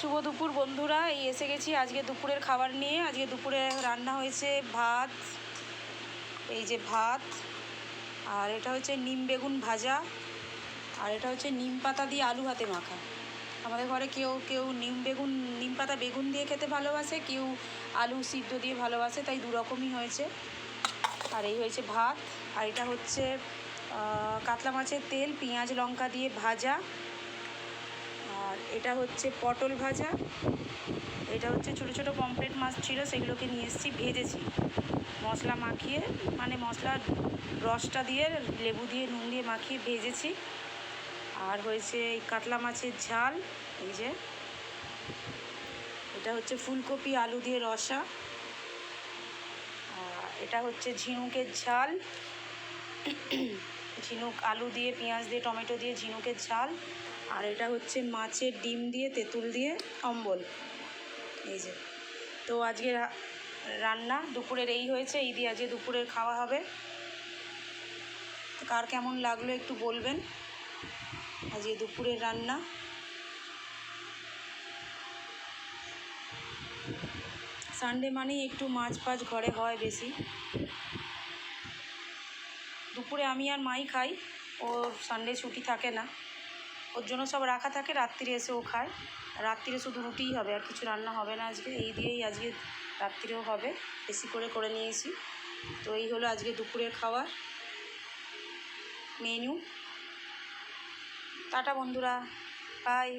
শুভ দুপুর বন্ধুরা, এই এসে গেছি আজকে দুপুরের খাবার নিয়ে। আজকে দুপুরে রান্না হয়েছে ভাত, এই যে ভাত, আর এটা হচ্ছে নিম বেগুন ভাজা, আর এটা হচ্ছে নিম পাতা দিয়ে আলু ভাতে মাখা। আমাদের ঘরে কেউ কেউ নিম পাতা বেগুন দিয়ে খেতে ভালোবাসে, কেউ আলু সিদ্ধ দিয়ে ভালোবাসে, তাই দু রকমই হয়েছে। আর এই হয়েছে ভাত, আর এটা হচ্ছে কাতলা মাছের তেল পেঁয়াজ লঙ্কা দিয়ে ভাজা, আর এটা হচ্ছে পটল ভাজা, এটা হচ্ছে ছোটো ছোটো পমফ্রেট মাছ ছিল, সেগুলোকে নিয়ে এসেছি ভেজেছি মশলা মাখিয়ে, মানে মশলার রসটা দিয়ে লেবু দিয়ে নুন দিয়ে মাখিয়ে ভেজেছি। আর হয়েছে এই কাতলা মাছের ঝাল, এই যে এটা হচ্ছে ফুলকপি আলু দিয়ে রসা, এটা হচ্ছে ঝিনুকের ঝাল, ঝিনুক আলু দিয়ে পেঁয়াজ দিয়ে টমেটো দিয়ে ঝিনুকের ঝাল, আর এটা হচ্ছে মাছের ডিম দিয়ে তেঁতুল দিয়ে অম্বল। এই যে তো আজকে রান্না দুপুরের এই হয়েছে, এই দিয়ে আজকে দুপুরের খাওয়া হবে। কার কেমন লাগলো একটু বলবেন আজকে দুপুরের রান্না। সানডে মানেই একটু মাছ ফাছ ঘরে হয় বেশি। দুপুরে আমি আর মাই খাই, ওর সানডে ছুটি থাকে না, ওর জন্য সব রাখা থাকে, রাত্রিরে এসে ও খায়। রাত্রিরে শুধু রুটিই হবে, আর কিছু রান্না হবে না আজকে, এই দিয়েই আজকে রাত্রিরেও হবে, বেশি করে নিয়েছি। তো এই হলো আজকে দুপুরের খাওয়ার মেনু। টাটা বন্ধুরা, বাই।